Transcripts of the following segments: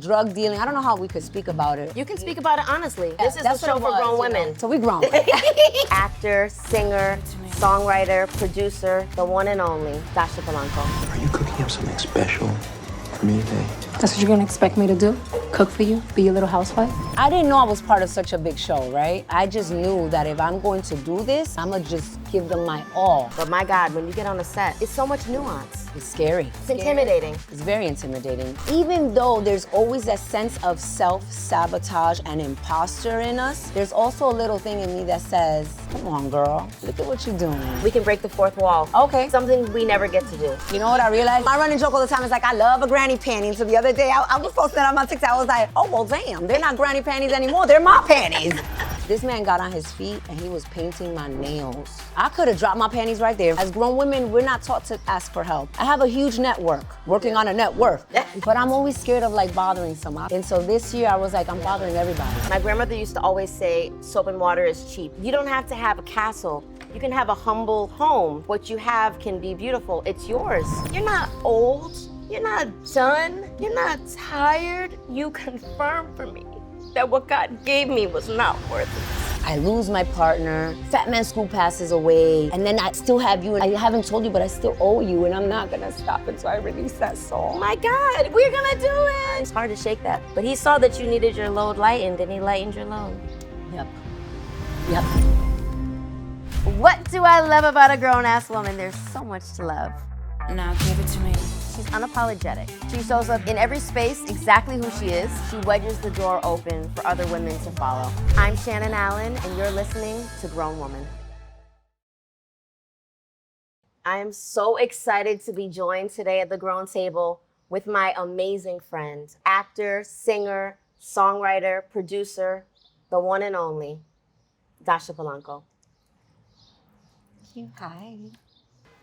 drug dealing. I don't know how we could speak about it. You can speak about it honestly. This is the That's show what it for grown was, women. So we grown. Actor, singer, songwriter, producer, the one and only Dascha Polanco. Are you cooking up something special for me today? That's what you're gonna expect me to do? Cook for you? Be your little housewife? I didn't know I was part of such a big show, right? I just knew that if I'm going to do this, I'm gonna just give them my all. But my God, when you get on a set, it's so much nuance. It's scary. It's intimidating. It's very intimidating. Even though there's always that sense of self-sabotage and imposter in us, there's also a little thing in me that says, come on, girl, look at what you're doing. We can break the fourth wall. Okay. Something we never get to do. You know what I realized? My running joke all the time is like, I love a granny panty. So the other day, I was posting on my TikTok, I was like, oh, well, damn, they're not granny panties anymore, they're my panties. This man got on his feet and he was painting my nails. I could have dropped my panties right there. As grown women, we're not taught to ask for help. I have a huge network, working on a net worth, but I'm always scared of like bothering someone. And so this year I was like, I'm bothering everybody. My grandmother used to always say, soap and water is cheap. You don't have to have a castle. You can have a humble home. What you have can be beautiful. It's yours. You're not old. You're not done. You're not tired. You confirmed for me that what God gave me was not worth it. I lose my partner, Fat Man School passes away, and then I still have you, and I haven't told you, but I still owe you, and I'm not gonna stop until I release that song. My God, we're gonna do it. It's hard to shake that. But he saw that you needed your load lightened, and he lightened your load. Yep. Yep. What do I love about a grown-ass woman? There's so much to love. Now give it to me. She's unapologetic. She shows up in every space exactly who she is. She wedges the door open for other women to follow. I'm Shannon Allen, and you're listening to Grown Woman. I am so excited to be joined today at the Grown Table with my amazing friend, actor, singer, songwriter, producer, the one and only, Dascha Polanco. Hi.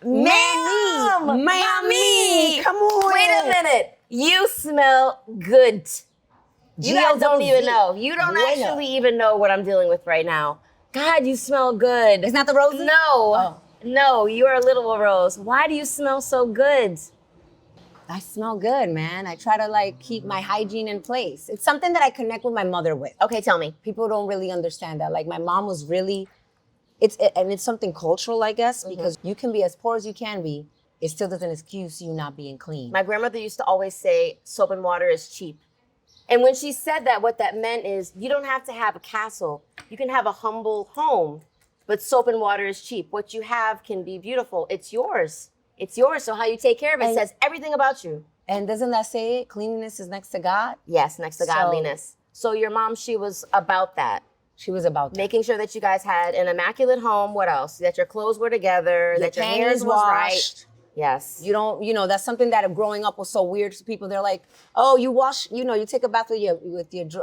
Ma'am! Mommy! Come on! Wait a minute. You smell good. You guys don't even know. You don't actually even know what I'm dealing with right now. God, you smell good. It's not the roses? No. Oh. No, you are a little rose. Why do you smell so good? I smell good, man. I try to like keep my hygiene in place. It's something that I connect with my mother with. Okay, tell me. People don't really understand that. Like my mom was really, it's something cultural, I guess, because you can be as poor as you can be. It still doesn't excuse you not being clean. My grandmother used to always say, soap and water is cheap. And when she said that, what that meant is you don't have to have a castle. You can have a humble home, but soap and water is cheap. What you have can be beautiful. It's yours. It's yours. So how you take care of it says everything about you. And doesn't that say it? Cleanliness is next to God? Yes, next to godliness. So your mom, she was about that. She was about that. Making sure that you guys had an immaculate home. What else? That your clothes were together, that your hair was right. Yes. You don't, that's something that growing up was so weird to people. They're like, oh, you wash, you take a bath with your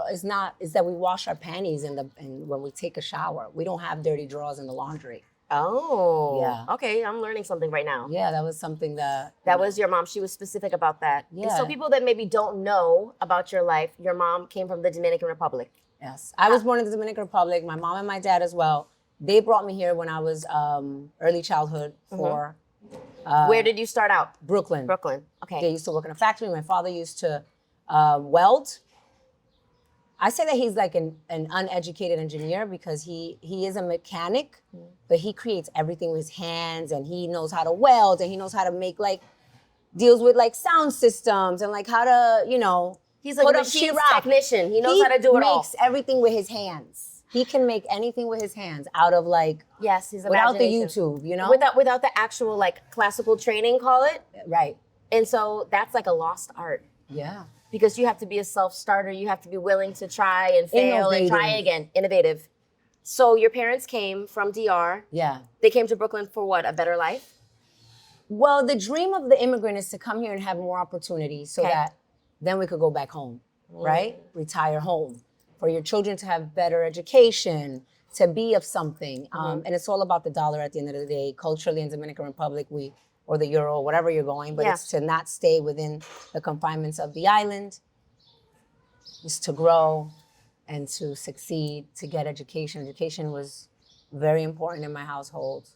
it's that we wash our panties when we take a shower. We don't have dirty drawers in the laundry. Oh. Yeah. Okay, I'm learning something right now. Yeah, that was something that was your mom. She was specific about that. Yeah. And so people that maybe don't know about your life, your mom came from the Dominican Republic. Yes. I was born in the Dominican Republic. My mom and my dad as well. They brought me here when I was early childhood for where did you start out? Brooklyn. Brooklyn. Okay. They used to work in a factory. My father used to weld. I say that he's like an uneducated engineer because he is a mechanic, but he creates everything with his hands, and he knows how to weld, and he knows how to make deals with sound systems and how to, He's like a machines technician. He knows how to do it all. He makes everything with his hands. He can make anything with his hands out of yes, his without the imagination. YouTube, Without the actual classical training, call it. Right. And so that's like a lost art. Yeah. Because you have to be a self-starter. You have to be willing to try and fail and try again. Innovative. So your parents came from DR. Yeah. They came to Brooklyn for what? A better life? Well, the dream of the immigrant is to come here and have more opportunities so that then we could go back home, right? Retire home. For your children to have better education, to be of something. And it's all about the dollar at the end of the day. Culturally in Dominican Republic, or the euro, whatever you're going, but it's to not stay within the confinements of the island. It's to grow and to succeed, to get education. Education was very important in my household.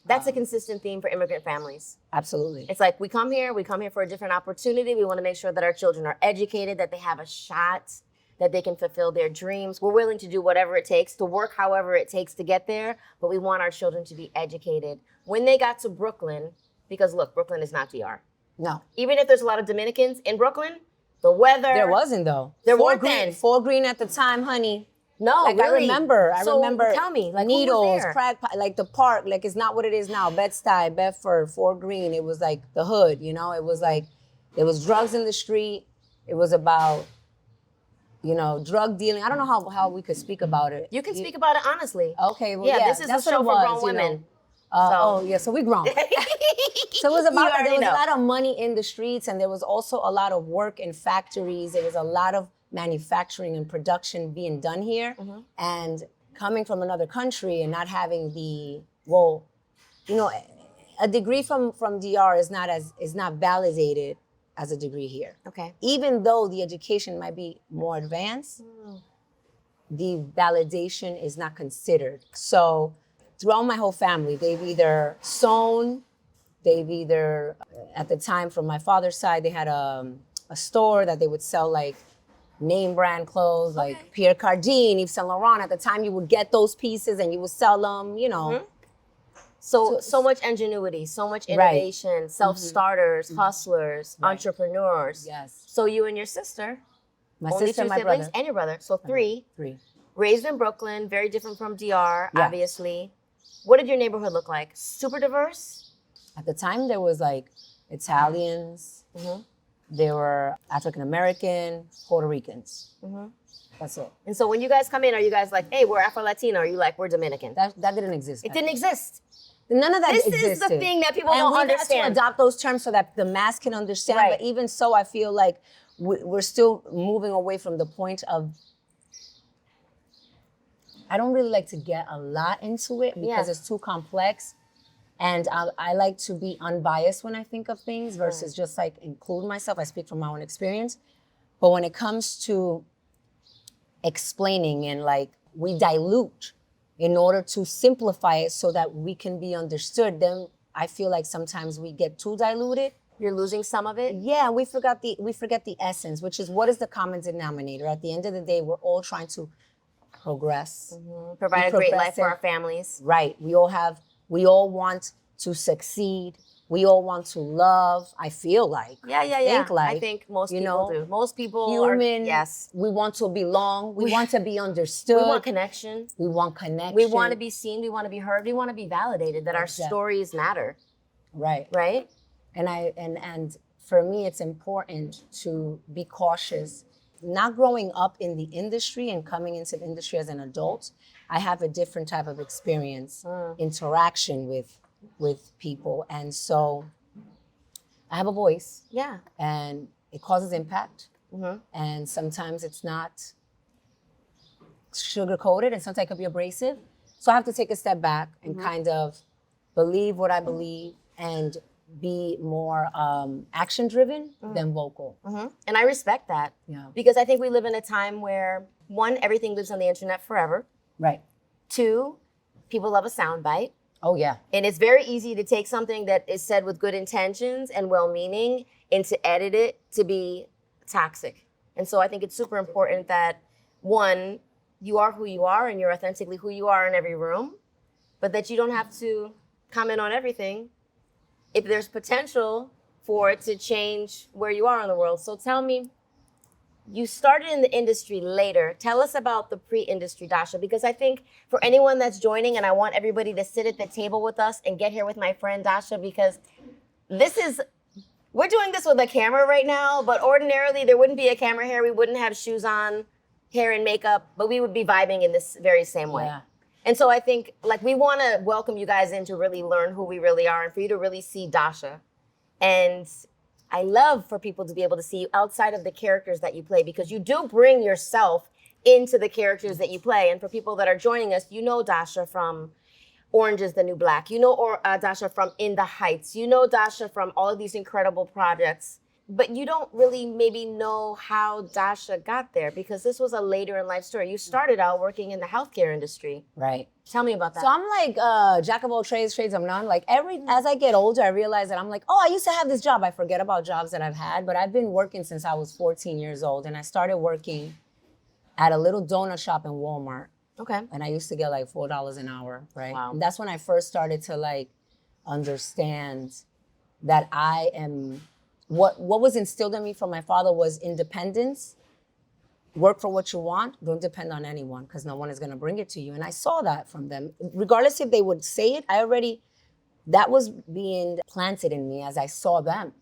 That's a consistent theme for immigrant families. Absolutely. It's like we come here for a different opportunity. We want to make sure that our children are educated, that they have a shot, that they can fulfill their dreams. We're willing to do whatever it takes, to work however it takes to get there, but we want our children to be educated. When they got to Brooklyn, because look, Brooklyn is not DR. No. Even if there's a lot of Dominicans in Brooklyn, the weather. There wasn't, though. There Fort weren't Greene, then. Fort Greene at the time, honey. No, Like, really. I So remember tell me, like, who was needles, there? crack pipe, like the park, like it's not what it is now. Bed-Stuy, Bedford, Fort Greene. It was like the hood, you know? It was like, there was drugs in the street. It was about, you know, drug dealing. I don't know how we could speak about it. You can speak about it honestly. Okay, well, Yeah, this is a that's show what for it was, grown you know. women. Oh, yeah, so we grown. So it was You about, already there was know. a lot of money in the streets, and there was also a lot of work in factories. There was a lot of manufacturing and production being done here. And coming from another country and not having the, well, you know, a degree from DR is not validated as a degree here. Okay. Even though the education might be more advanced, the validation is not considered. So throughout my whole family, they've either sewn, at the time from my father's side, they had a store that they would sell like name brand clothes, like Pierre Cardin, Yves Saint Laurent. At the time, you would get those pieces and you would sell them, you know. So much ingenuity, so much innovation, self-starters, hustlers, entrepreneurs. Yes. So you and your sister, My only sister two and my siblings, brother. and your brother, so three, raised in Brooklyn, very different from DR, Yeah. obviously. What did your neighborhood look like? Super diverse? At the time, there was like Italians, there were African American, Puerto Ricans. That's it. And so when you guys come in, are you guys like, hey, we're Afro-Latino? Or are you like, we're Dominican? That didn't exist. It didn't exist. None of that This existed. is the thing that people and don't we understand. had to adopt those terms so that the mass can understand. Right. But even so, I feel like we're still moving away from the point of. I don't really like to get a lot into it because it's too complex. And I like to be unbiased when I think of things versus just like include myself. I speak from my own experience. But when it comes to explaining and like we dilute in order to simplify it so that we can be understood, then I feel like sometimes we get too diluted. You're losing some of it? Yeah, we forget the essence, which is what is the common denominator. At the end of the day, we're all trying to progress. Provide a great life for our families. Right. We all want to succeed. We all want to love. I feel like. I think most people do. Most people are, yes. We want to belong. We want to be understood. We want connection. We want connection. We want to be seen. We want to be heard. We want to be validated that our stories matter. Right. Right? And for me, it's important to be cautious. Not growing up in the industry and coming into the industry as an adult, I have a different type of experience, interaction with people. And so I have a voice. Yeah. And it causes impact. And sometimes it's not sugar-coated and sometimes it could be abrasive. So I have to take a step back and kind of believe what I believe and be more action-driven than vocal. And I respect that. Yeah. Because I think we live in a time where, one, everything lives on the internet forever. Right. Two, people love a soundbite. Oh, yeah. And it's very easy to take something that is said with good intentions and well-meaning and to edit it to be toxic. And so I think it's super important that, one, you are who you are and you're authentically who you are in every room, but that you don't have to comment on everything if there's potential for it to change where you are in the world. So tell me, you started in the industry later. Tell us about the pre-industry, Dascha, because I think for anyone that's joining, and I want everybody to sit at the table with us and get here with my friend Dascha, because we're doing this with a camera right now, but ordinarily there wouldn't be a camera here. We wouldn't have shoes on, hair and makeup, but we would be vibing in this very same way. Yeah. And so I think like we want to welcome you guys in to really learn who we really are and for you to really see Dascha. And I love for people to be able to see you outside of the characters that you play, because you do bring yourself into the characters that you play. And for people that are joining us, you know Dascha from Orange is the New Black. You know Dascha from In the Heights. You know Dascha from all of these incredible projects But you don't really maybe know how Dasha got there because this was a later in life story. You started out working in the healthcare industry. Right. Tell me about that. So I'm like jack of all trades of none. Like as I get older, I realize that I'm like, oh, I used to have this job. I forget about jobs that I've had, but I've been working since I was 14 years old, and I started working at a little donut shop in Walmart. Okay. And I used to get like $4 an hour, right? Wow. And that's when I first started to like understand that I am. What was instilled in me from my father was independence. Work for what you want. Don't depend on anyone because no one is going to bring it to you. And I saw that from them. Regardless if they would say it, that was being planted in me as I saw them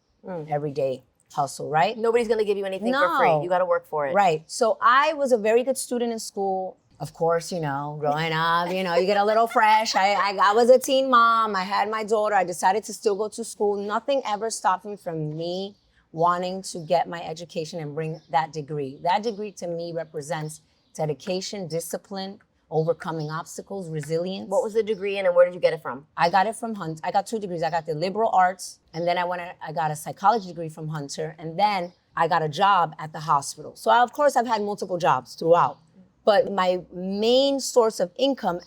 every day hustle, right? Nobody's going to give you anything for free. You got to work for it. Right. So I was a very good student in school. Of course, growing up, you get a little fresh. I was a teen mom. I had my daughter. I decided to still go to school. Nothing ever stopped me from me wanting to get my education and bring that degree. That degree to me represents dedication, discipline, overcoming obstacles, resilience. What was the degree in and where did you get it from? I got it from Hunter. I got 2 degrees. I got the liberal arts, and then I got a psychology degree from Hunter, and then I got a job at the hospital. So of course I've had multiple jobs throughout. But my main source of income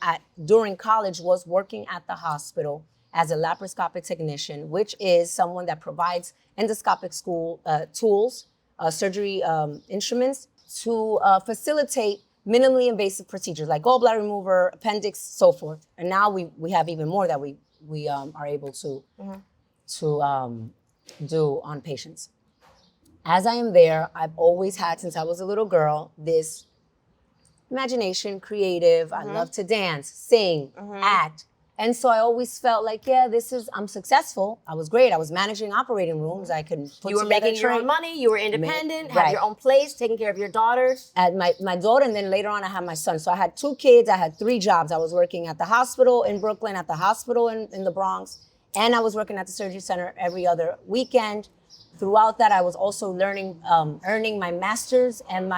during college was working at the hospital as a laparoscopic technician, which is someone that provides endoscopic tools, surgery instruments to facilitate minimally invasive procedures like gallbladder remover, appendix, so forth. And now we have even more that we are able to do on patients. As I am there, I've always had, since I was a little girl, this imagination, creative. I love to dance, sing, act. And so I always felt like, I'm successful. I was great. I was managing operating rooms. I could put You were together making your own money. You were independent, had your own place, taking care of your daughters. At my daughter, and then later on I had my son. So I had 2 kids. I had 3 jobs. I was working at the hospital in Brooklyn, at the hospital in the Bronx, and I was working at the surgery center every other weekend. Throughout that, I was also earning my master's and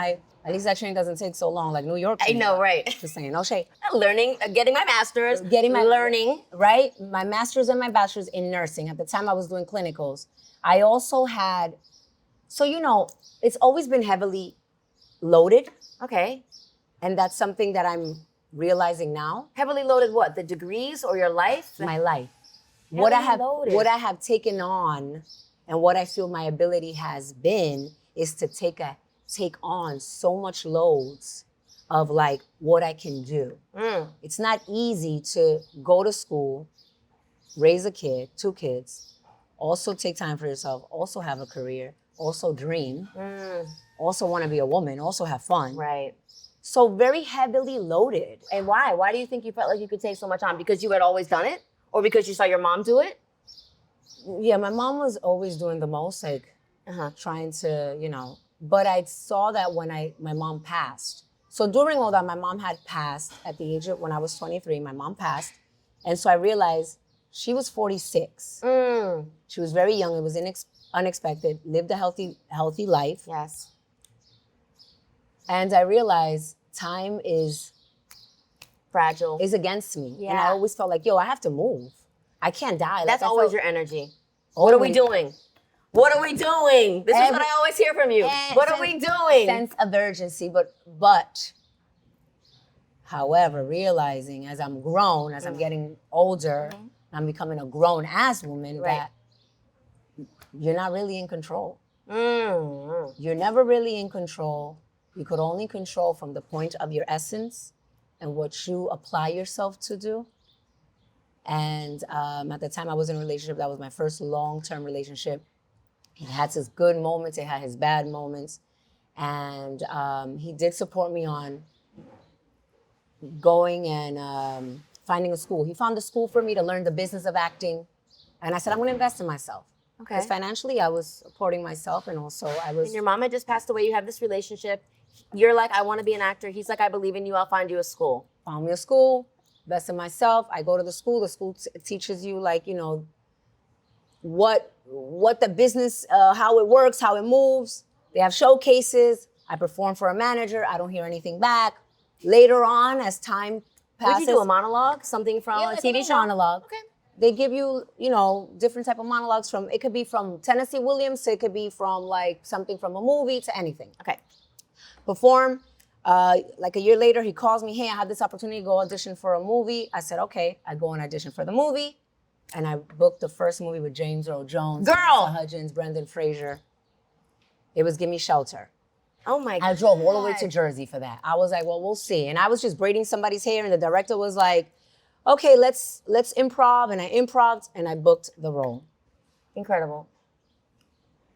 at least that training doesn't take so long, like New York. I know, right? Just saying, no shade. Learning, getting my master's, learning. Right? My master's and my bachelor's in nursing. At the time I was doing clinicals. I also had, it's always been heavily loaded. Okay. And that's something that I'm realizing now. Heavily loaded what? The degrees or your life? My life. Heavily loaded. What I have taken on and what I feel my ability has been is to take on so much loads of like what I can do. It's not easy to go to school, raise a kid, 2 kids, also take time for yourself, also have a career, also dream, also want to be a woman, also have fun. Right. So very heavily loaded. And why? Why do you think you felt like you could take so much on? Because you had always done it? Or because you saw your mom do it? Yeah, my mom was always doing the most, like trying to, but I saw that when my mom passed. So during all that, my mom had passed at the age of, when I was 23, my mom passed. And so I realized she was 46. She was very young. It was unexpected, lived a healthy life. Yes. And I realized time is fragile. Is against me. Yeah. And I always felt like, I have to move. I can't die. That's always your energy. What are we doing? What are we doing? This is what I always hear from you. What are we doing? Sense of urgency, but however, realizing as I'm grown, as I'm getting older, I'm becoming a grown-ass woman, that you're not really in control. You're never really in control. You could only control from the point of your essence and what you apply yourself to do. And at the time I was in a relationship, that was my first long-term relationship. It had his good moments, it had his bad moments. And he did support me on going and finding a school. He found a school for me to learn the business of acting. And I said, I'm gonna invest in myself. Okay. Because financially I was supporting myself, and also I was— And your mom had just passed away, you have this relationship. You're like, I wanna be an actor. He's like, I believe in you, I'll find you a school. Found me a school, invest in myself. I go to the school teaches you what the business, how it works, how it moves. They have showcases. I perform for a manager. I don't hear anything back. Later on, as time passes— Would you do a monologue? Something from a TV show? Monologue. Okay. they give you, you know, different type of monologues from, it could be from Tennessee Williams, to it could be from like something from a movie to anything. Okay. Perform. Like a year later, he calls me, hey, I had this opportunity to go audition for a movie. I said, okay. I go and audition for the movie. And I booked the first movie with James Earl Jones, Girl! Vanessa Hudgens, Brendan Fraser. It was Give Me Shelter. Oh my God. I drove all the way to Jersey for that. I was like, well, we'll see. And I was just braiding somebody's hair, and the director was like, okay, let's improv. And I improv'd, and I booked the role. Incredible.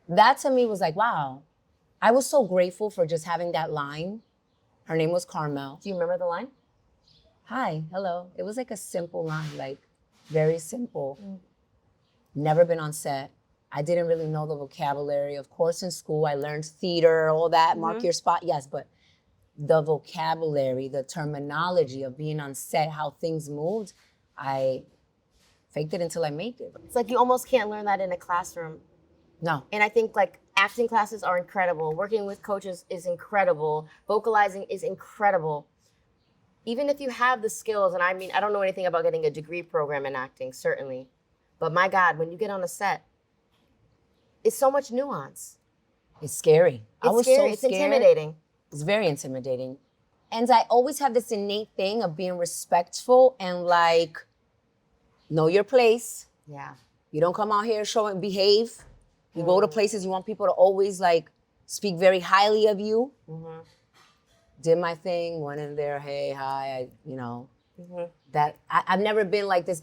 That to me was like, wow. I was so grateful for just having that line. Her name was Carmel. Do you remember the line? Hi, hello. It was like a simple line, like very simple. Never been on set. I didn't really know the vocabulary. Of course, in school, I learned theater, all that, mark your spot. Yes, but the vocabulary, the terminology of being on set, how things moved, I faked it until I made it. It's like you almost can't learn that in a classroom. No. And I think like acting classes are incredible. Working with coaches is incredible. Vocalizing is incredible. Even if you have the skills, and I mean, I don't know anything about getting a degree program in acting, certainly. But my God, when you get on a set, it's so much nuance. It's scary. I It's was scary. so It's scared. intimidating. It's very intimidating. And I always have this innate thing of being respectful and like, know your place. Yeah. You don't come out here showing behave. You go to places you want people to always like speak very highly of you. Did my thing, went in there, hey, hi, that I've never been like this,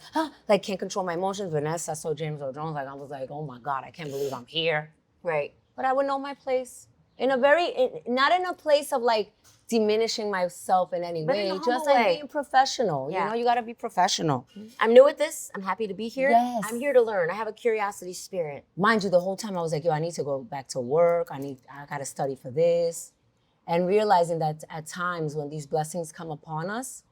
like can't control my emotions. Vanessa, I saw James Earl Jones, like I was like, oh my God, I can't believe I'm here. Right. But I would know my place in a not in a place of like diminishing myself in any But in way, a humble just like way. being professional. Yeah. You know, you gotta be professional. I'm new at this. I'm happy to be here. Yes. I'm here to learn. I have a curiosity spirit. Mind you, the whole time I was like, yo, I need to go back to work. I gotta study for this. And realizing that at times when these blessings come upon us,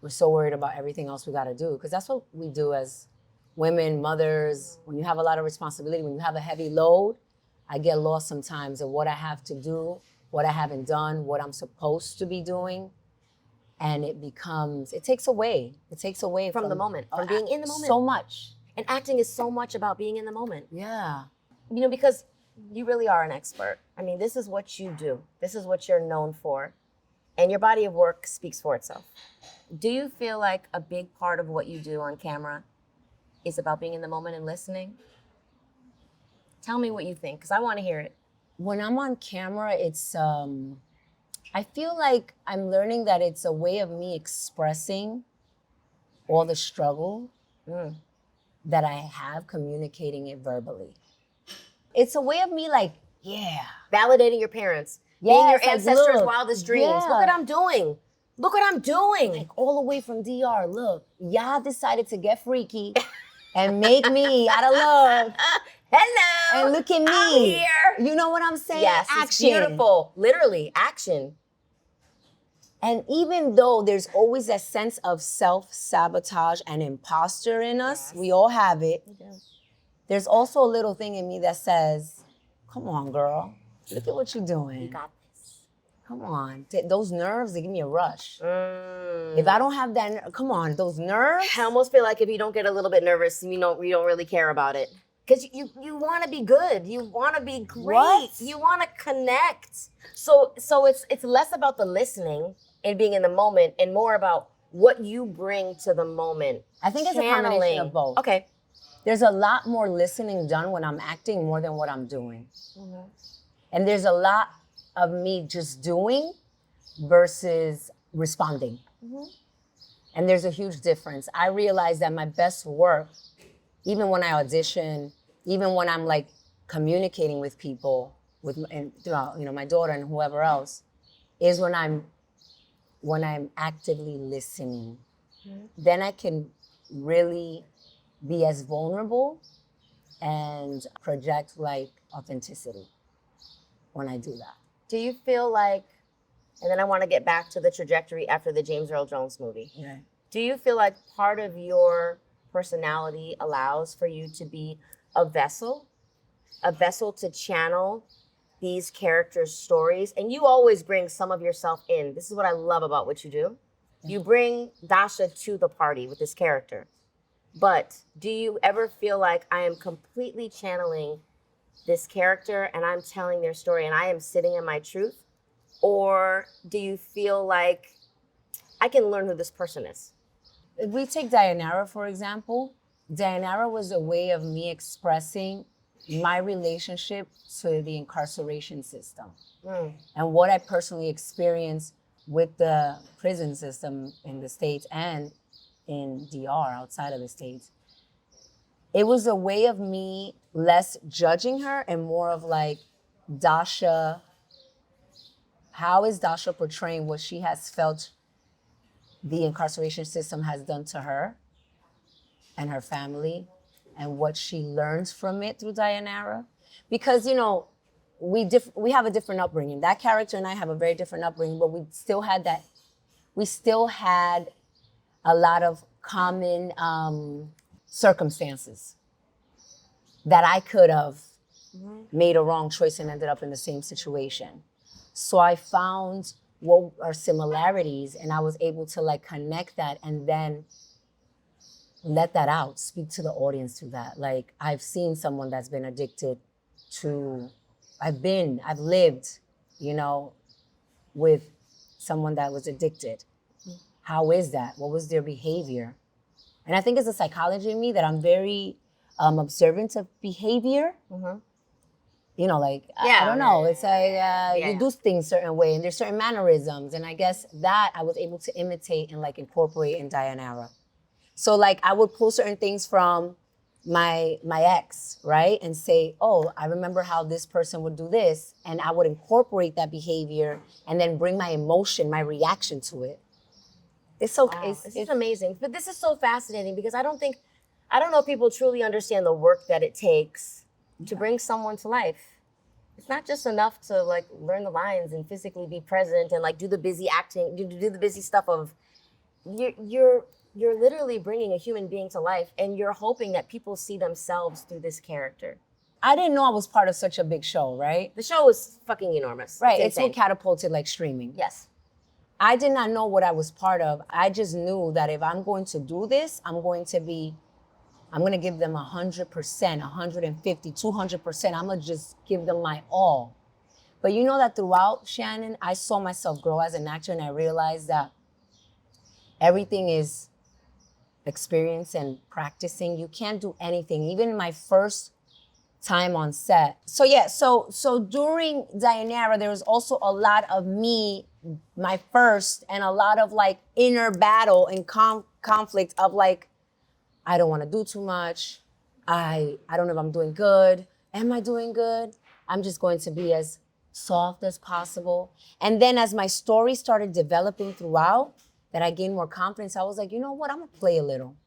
we're so worried about everything else we gotta do. Because that's what we do as women, mothers. When you have a lot of responsibility, when you have a heavy load, I get lost sometimes in what I have to do, what I haven't done, what I'm supposed to be doing. And it takes away From the moment, from being in the moment. So much. And acting is so much about being in the moment. Yeah. You know, because you really are an expert. I mean, this is what you do. This is what you're known for. And your body of work speaks for itself. Do you feel like a big part of what you do on camera is about being in the moment and listening? Tell me what you think, because I want to hear it. When I'm on camera, it's, I feel like I'm learning that it's a way of me expressing all the struggle that I have, communicating it verbally. It's a way of me like, yeah. Validating your parents. Yes, being your like, ancestors' look, wildest dreams. yeah. Look what I'm doing. Look what I'm doing. Like all the way from DR, look, y'all decided to get freaky and make me out of love. Hello. And look at me. I'm here. You know what I'm saying? Yes, Action. it's beautiful. Literally, action. And even though there's always a sense of self-sabotage and imposter in us, we all have it. There's also a little thing in me that says, come on, girl. Look at what you're doing. You got this. Come on. Those nerves, they give me a rush. If I don't have that, come on, those nerves. I almost feel like if you don't get a little bit nervous, you don't really care about it. Because you want to be good. You want to be great. What? You want to connect. So it's less about the listening and being in the moment and more about what you bring to the moment. I think it's a combination of both. Okay. There's a lot more listening done when I'm acting more than what I'm doing. And there's a lot of me just doing versus responding. And there's a huge difference. I realize that my best work, even when I audition, even when I'm like communicating with people, and throughout, my daughter and whoever else, is when I'm actively listening. Then I can really be as vulnerable and project like authenticity when I do that. Do you feel like, and then I want to get back to the trajectory after the James Earl Jones movie. Yeah. Do you feel like part of your personality allows for you to be a vessel to channel these characters' stories? And you always bring some of yourself in. This is what I love about what you do. You bring Dascha to the party with this character. But do you ever feel like I am completely channeling this character and I'm telling their story and I am sitting in my truth? Or do you feel like I can learn who this person is? If we take Dayanara, for example, Dayanara was a way of me expressing my relationship to the incarceration system and what I personally experienced with the prison system in the States and in DR, outside of the States. It was a way of me less judging her and more of like, Dascha, how is Dascha portraying what she has felt the incarceration system has done to her and her family, and what she learns from it through Dayanara? Because, you know, we have a different upbringing. That character and I have a very different upbringing, but we still had a lot of common circumstances that I could have made a wrong choice and ended up in the same situation. So I found what are similarities, and I was able to like connect that and then let that out, speak to the audience through that. Like, I've seen someone that's been addicted to, I've lived, you know, with someone that was addicted. How is that? What was their behavior? And I think it's a psychology in me that I'm very observant of behavior. You know, like, I don't know. It's like you do things a certain way and there's certain mannerisms. And I guess that I was able to imitate and like incorporate in Dayanara. So like I would pull certain things from my ex, right? And say, oh, I remember how this person would do this. And I would incorporate that behavior and then bring my emotion, my reaction to it. It's so, wow. This is amazing. But this is so fascinating because I don't know if people truly understand the work that it takes to bring someone to life. It's not just enough to like learn the lines and physically be present and like do the busy acting, do the busy stuff of, you're literally bringing a human being to life and you're hoping that people see themselves through this character. I didn't know I was part of such a big show, right? The show was fucking enormous. Right, it's what catapulted like streaming. Yes. I did not know what I was part of. I just knew that if I'm going to do this, I'm going to give them 100%, 150, 200%. I'm gonna just give them my all. But you know that throughout, Shannon, I saw myself grow as an actor and I realized that everything is experience and practicing. You can't do anything. Even my first time on set. So yeah, so during Dayanara, there was also a lot of me, my first, and a lot of like inner battle and conflict of like, I don't want to do too much. I don't know if I'm doing good. Am I doing good? I'm just going to be as soft as possible. And then as my story started developing throughout, that I gained more confidence, I was like, you know what? I'm gonna play a little.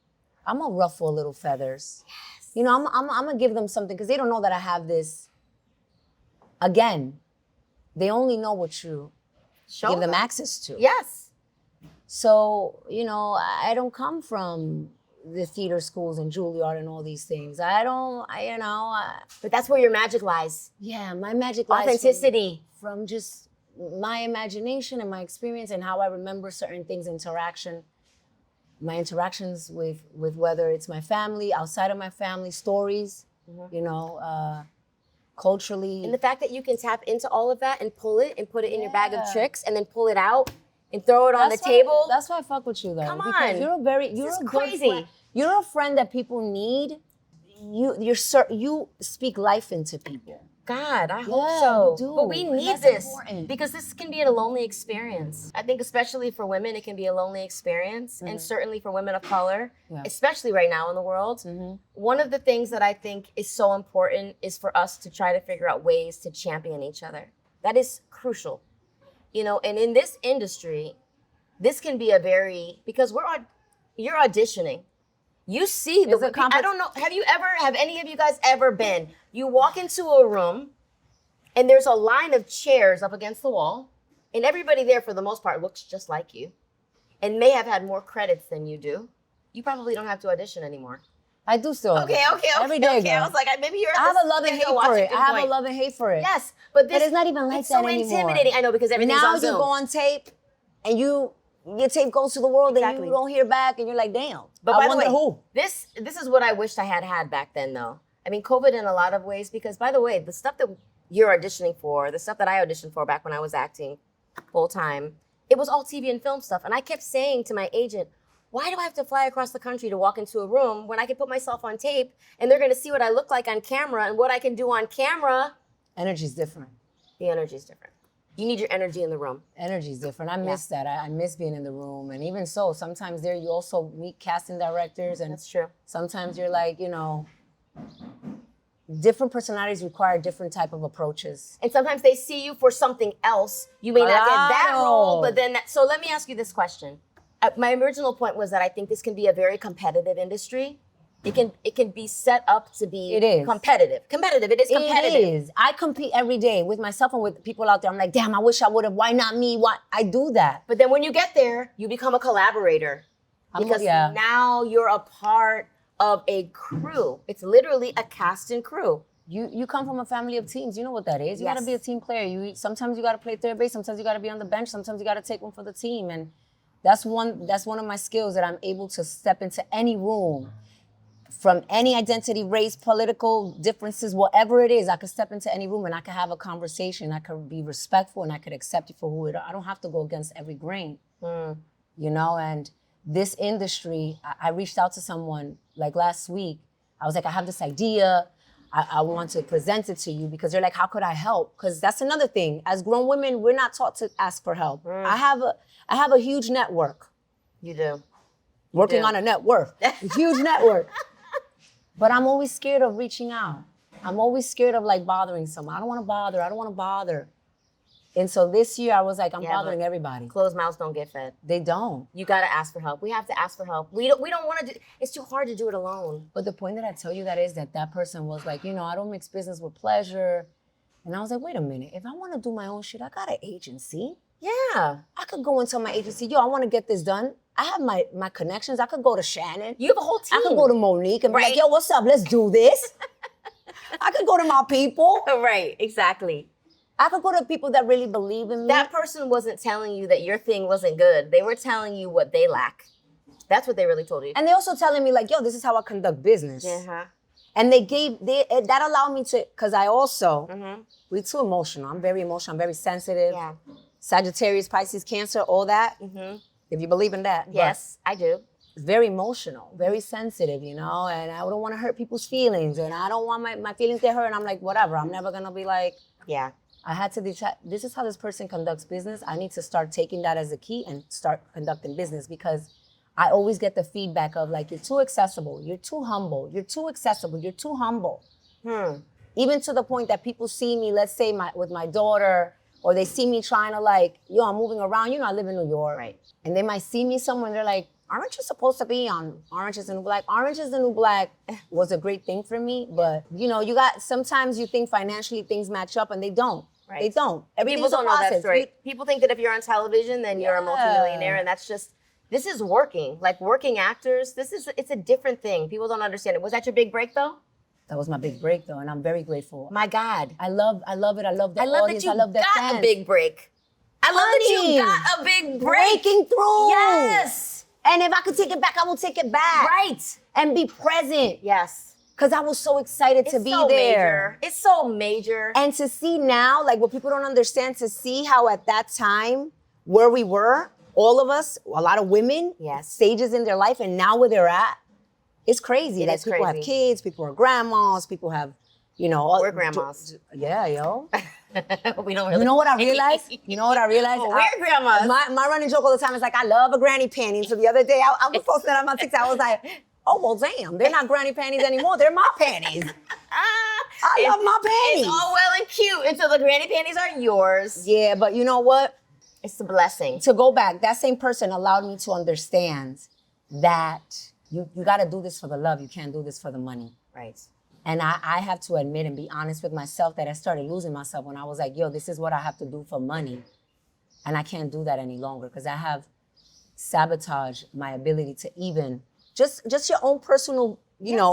I'm gonna ruffle a little feathers. Yes. You know, I'm gonna give them something because they don't know that I have this. Again, they only know what you give them access to. Yes. So, you know, I don't come from the theater schools and Juilliard and all these things. But that's where your magic lies. Yeah, my magic lies. Authenticity. From just my imagination and my experience and how I remember certain things, my interactions with whether it's my family, outside of my family, stories, you know, culturally. And the fact that you can tap into all of that and pull it and put it in your bag of tricks and then pull it out and throw it on the table. That's why I fuck with you though. Come because on. You're a crazy. Good friend. You're a friend that people need. You speak life into people. God, I hope so. You do. But we need this because this can be a lonely experience. I think especially for women, it can be a lonely experience. And certainly for women of color, especially right now in the world. One of the things that I think is so important is for us to try to figure out ways to champion each other. That is crucial. You know, and in this industry, this can be because you're auditioning. You see I don't know, have any of you guys ever been, you walk into a room and there's a line of chairs up against the wall and everybody there for the most part looks just like you and may have had more credits than you do. You probably don't have to audition anymore. I do still. Okay. Every day, girl. I was like, maybe you're. I have a love and hate for it. I have a love and hate for it. Yes, but it's not even like that anymore. It's so intimidating. I know because everything's now on Zoom. You go on tape, and you your tape goes to the world Exactly. and you don't hear back and you're like, damn. But I by the wonder way, who. this is what I wished I had back then, though. I mean, COVID in a lot of ways, because by the way, the stuff that you're auditioning for, the stuff that I auditioned for back when I was acting full time, it was all TV and film stuff. And I kept saying to my agent, why do I have to fly across the country to walk into a room when I can put myself on tape and they're going to see what I look like on camera and what I can do on camera? Energy's different. The energy's different. You need your energy in the room. Energy's different. I miss that. I miss being in the room. And even so, sometimes there you also meet casting directors. And That's true. sometimes you're like, different personalities require different type of approaches. And sometimes they see you for something else. You may not get that role, but then so let me ask you this question. My original point was that I think this can be a very competitive industry. It can be set up to be competitive. Competitive. It is competitive. It is. I compete every day with myself and with people out there. I'm like, damn, I wish I would have. Why not me? Why? I do that. But then when you get there, you become a collaborator. Because now you're a part of a crew. It's literally a cast and crew. You come from a family of teams. You know what that is. You Yes. got to be a team player. Sometimes you got to play third base. Sometimes you got to be on the bench. Sometimes you got to take one for the team. And that's one of my skills, that I'm able to step into any room. From any identity, race, political differences, whatever it is, I could step into any room and I could have a conversation. I could be respectful and I could accept you for who it is. I don't have to go against every grain, And this industry, I reached out to someone like last week. I was like, I have this idea. I want to present it to you, because they're like, how could I help? Because that's another thing. As grown women, we're not taught to ask for help. I have a huge network. You do. Working on a net worth, a huge network. But I'm always scared of reaching out. I'm always scared of bothering someone. I don't want to bother. And so this year I was like, I'm bothering everybody. Closed mouths don't get fed. They don't. You got to ask for help. We have to ask for help. We don't want to do, it's too hard to do it alone. But the point that I tell you that is that person was like, I don't mix business with pleasure. And I was like, wait a minute. If I want to do my own shit, I got an agency. Yeah. I could go and tell my agency, I want to get this done. I have my connections. I could go to Shannon. You have a whole team. I could go to Monique and be like, yo, what's up? Let's do this. I could go to my people. Right, exactly. I could go to people that really believe in me. That person wasn't telling you that your thing wasn't good. They were telling you what they lack. That's what they really told you. And they also telling me yo, this is how I conduct business. Uh-huh. And that allowed me to, because I also, we're too emotional. I'm very emotional. I'm very sensitive. Yeah. Sagittarius, Pisces, Cancer, all that. If you believe in that. Yes, I do. It's very emotional, very sensitive, and I don't want to hurt people's feelings, and I don't want my feelings to get hurt, and I'm like, whatever. I'm never going to be like, yeah. I had to decide, this is how this person conducts business. I need to start taking that as a key and start conducting business, because I always get the feedback of you're too accessible, you're too humble, you're too accessible, you're too humble. Even to the point that people see me, let's say with my daughter, or they see me trying to I'm moving around. I live in New York. Right. And they might see me somewhere and they're like, aren't you supposed to be on Orange is the New Black? Orange is the New Black was a great thing for me. But, sometimes you think financially things match up and they don't. Right. They don't. People don't know that story. People think that if you're on television, then you're a multimillionaire, and that's just, this is working. Working actors, it's a different thing. People don't understand it. Was that your big break though? That was my big break, though, and I'm very grateful. My God. I love it. I love the audience. I love that you got a big break. I love that you got a big break. Breaking through. Yes. And if I could take it back, I will take it back. Right. And be present. Yes. Because I was so excited to be there. It's so major. And to see now, what people don't understand, to see how at that time, where we were, all of us, a lot of women, stages in their life, and now where they're at, it's crazy. People have kids, people are grandmas, people have, We're grandmas. Yeah, yo. We don't really. You know what I realized? We're grandmas. My running joke all the time is I love a granny panty. So the other day, I was posting that on my TikTok. I was like, oh, well, damn, they're not granny panties anymore. They're my panties. I love my panties. It's all well and cute until the granny panties are yours. Yeah, but you know what? It's a blessing. To go back, that same person allowed me to understand that you got to do this for the love. You can't do this for the money. Right. And I have to admit and be honest with myself that I started losing myself when I was like, yo, this is what I have to do for money. And I can't do that any longer because I have sabotaged my ability to even, just your own personal,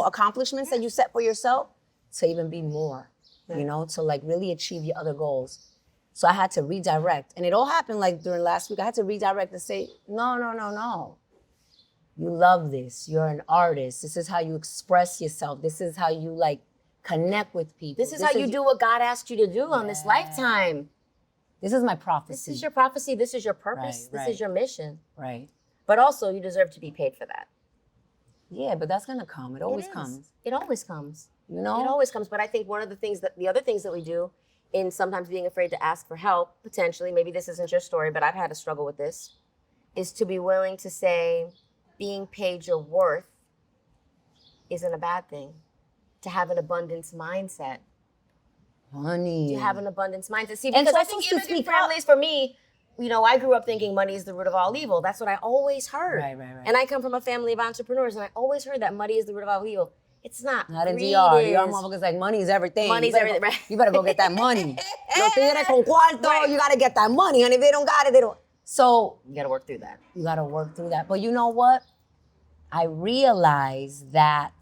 accomplishments that you set for yourself, to even be more, to really achieve your other goals. So I had to redirect. And it all happened like during last week. I had to redirect and say, no. You love this. You're an artist. This is how you express yourself. This is how you like connect with people. This is how you do what God asked you to do on this lifetime. This is my prophecy. This is your prophecy. This is your purpose. Right, this is your mission. Right. But also, you deserve to be paid for that. Yeah, but that's gonna come. It always comes. It always comes. You know? It always comes. But I think one of the other things that we do in sometimes being afraid to ask for help, potentially, maybe this isn't your story, but I've had a struggle with this, is to be willing to say, being paid your worth isn't a bad thing. To have an abundance mindset. Honey. To have an abundance mindset. See, And because so I think immigrant families, for me, you know, I grew up thinking money is the root of all evil. That's what I always heard. Right. And I come from a family of entrepreneurs, and I always heard that money is the root of all evil. It's not. Not in Greed DR. is. DR motherfuckers like money is everything. Money's everything, right? You better go get that money. Los tigres con cuarto, Right. you gotta get that money. And if they don't got it, they don't. So You got to work through that. you gotta work through that. But you know what? I realize that,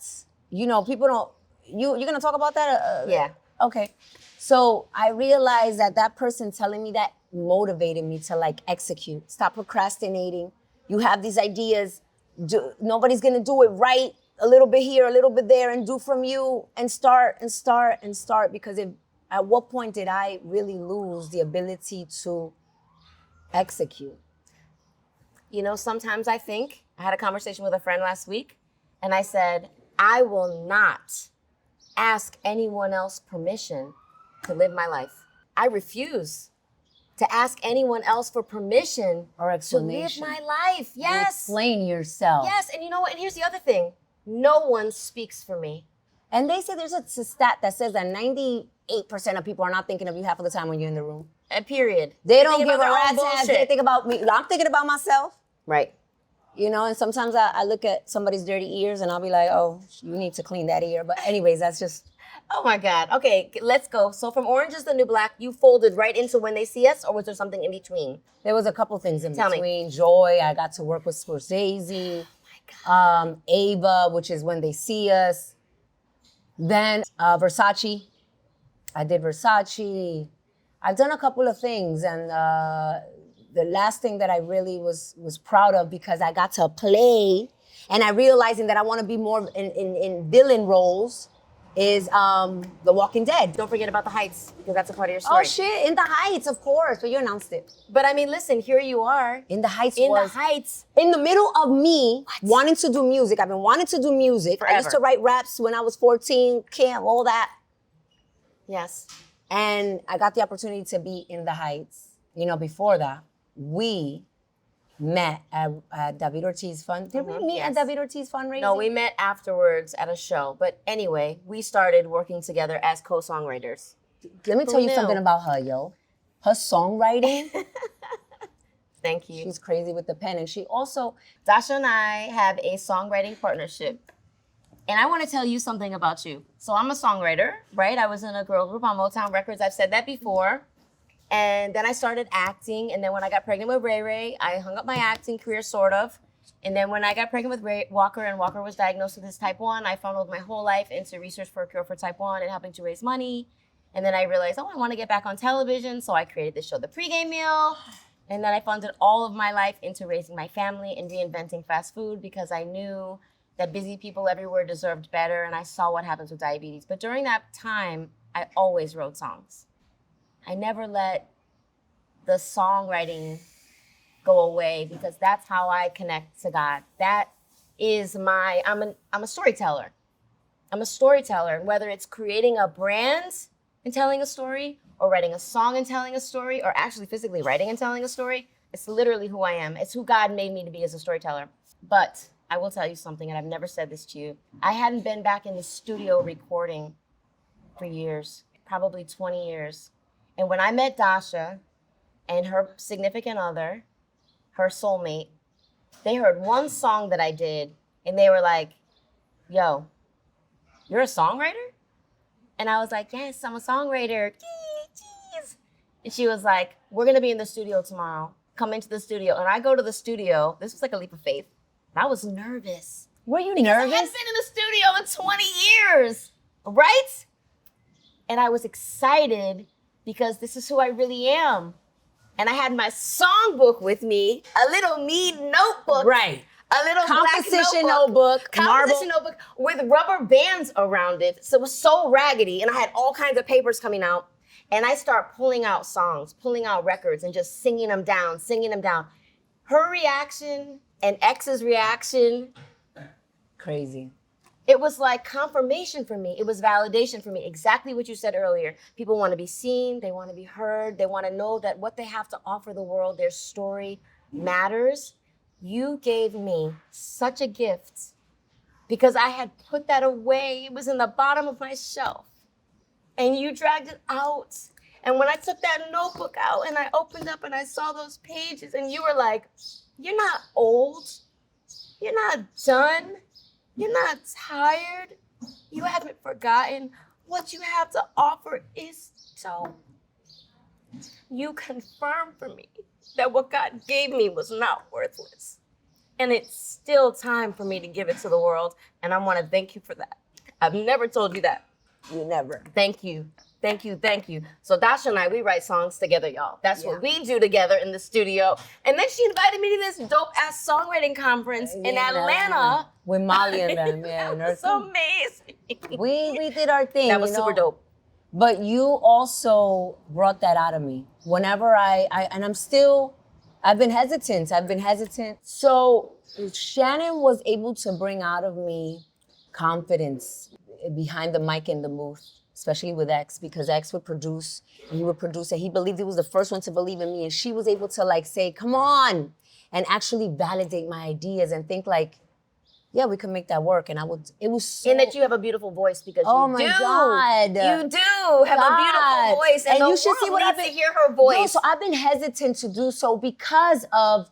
you know, people don't, you're gonna talk about that? Yeah. Okay. So I realized that person telling me that motivated me to like execute, stop procrastinating. You have these ideas, nobody's gonna do it right, a little bit here, a little bit there, and do from you, and start. Because at what point did I really lose the ability to execute? You know, sometimes I think, I had a conversation with a friend last week, and I said, I will not ask anyone else permission to live my life. I refuse to ask anyone else for permission Or to live explanation. my life. Yes. Explain yourself. Yes, and you know what? And here's the other thing. No one speaks for me. And they say there's a stat that says that 98% of people are not thinking of you half of the time when you're in the room. Period. They don't Thinking give a about their own rat's ass. bullshit. They think about me. I'm thinking about myself. Right. You know, and sometimes I look at somebody's dirty ears and I'll be like, oh, you need to clean that ear. But anyways, that's just... Oh my God. Okay, let's go. So from Orange is the New Black, you folded right into When They See Us, or was there something in between? There was a couple things in Tell me. between. Joy, I got to work with Scorsese. Ava, which is When They See Us. Then Versace. I did Versace. I've done a couple of things, and the last thing that I really was proud of, because I got to play, and I realizing that I want to be more in villain roles, is The Walking Dead. Don't forget about The Heights, because that's a part of your story. Oh shit, In the Heights, of course, but you announced it. But I mean, listen, here you are. In the Heights In was The Heights. in the middle of me wanting to do music. I've been wanting to do music. I used Forever. to write raps when I was 14, camp, all that. Yes. And I got the opportunity to be in the Heights. You know, before that, we met at David Ortiz Fund. Did we meet yes. at David Ortiz fundraising? No, we met afterwards at a show. But anyway, we started working together as co-songwriters. Let me tell you knew? something about her, yo. Her songwriting, Thank you. she's crazy with the pen. And she also, Dascha and I have a songwriting partnership. And I want to tell you something about you. So I'm a songwriter, right? I was in a girl group on Motown Records. I've said that before. And then I started acting. And then when I got pregnant with Ray Ray, I hung up my acting career, sort of. And then when I got pregnant with Walker, and Walker was diagnosed with his type 1, I funneled my whole life into research for a cure for type 1 and helping to raise money. And then I realized, I want to get back on television. So I created this show, The Pregame Meal. And then I funded all of my life into raising my family and reinventing fast food, because I knew that busy people everywhere deserved better, and I saw what happens with diabetes. But during that time, I always wrote songs. I never let the songwriting go away, because that's how I connect to God. That is I'm a storyteller. I'm a storyteller, and whether it's creating a brand and telling a story, or writing a song and telling a story, or actually physically writing and telling a story, it's literally who I am. It's who God made me to be as a storyteller. But I will tell you something, and I've never said this to you. I hadn't been back in the studio recording for years, probably 20 years. And when I met Dascha and her significant other, her soulmate, they heard one song that I did, and they were like, yo, you're a songwriter? And I was like, yes, I'm a songwriter. Jeez. And she was like, we're going to be in the studio tomorrow. Come into the studio. And I go to the studio. This was like a leap of faith. I was nervous. were you Because nervous? I hadn't been in the studio in 20 years, right? And I was excited because this is who I really am. And I had my songbook with me, a little mead notebook. Right. A little Composition black notebook. marble. Notebook with rubber bands around it. So it was so raggedy. And I had all kinds of papers coming out. And I start pulling out songs, pulling out records, and just singing them down. Her reaction and X's reaction. Crazy. It was like confirmation for me. It was validation for me. Exactly what you said earlier. People want to be seen. They want to be heard. They want to know that what they have to offer the world, their story matters. You gave me such a gift because I had put that away. It was in the bottom of my shelf. And you dragged it out. And when I took that notebook out and I opened up and I saw those pages and you were like, you're not old. You're not done. You're not tired. You haven't forgotten. What you have to offer is dope. You confirmed for me that what God gave me was not worthless. And it's still time for me to give it to the world. And I want to thank you for that. I've never told you that. You never. Thank you. Thank you. Thank you. So Dascha and I, we write songs together, y'all. That's what we do together in the studio. And then she invited me to this dope ass songwriting conference in Atlanta. With Molly and them, yeah. And It's amazing. we did our thing. That was super dope. But you also brought that out of me. Whenever I've been hesitant. So Shannon was able to bring out of me confidence behind the mic in the booth, especially with X, because X would produce, and he would produce, and he believed he was the first one to believe in me, and she was able to like say, come on, and actually validate my ideas and think like, yeah, we can make that work. And it was so... And that you have a beautiful voice because oh you my do. God. You do have a beautiful voice. And you should see what I've been... to hear her voice. No, so I've been hesitant to do so because of,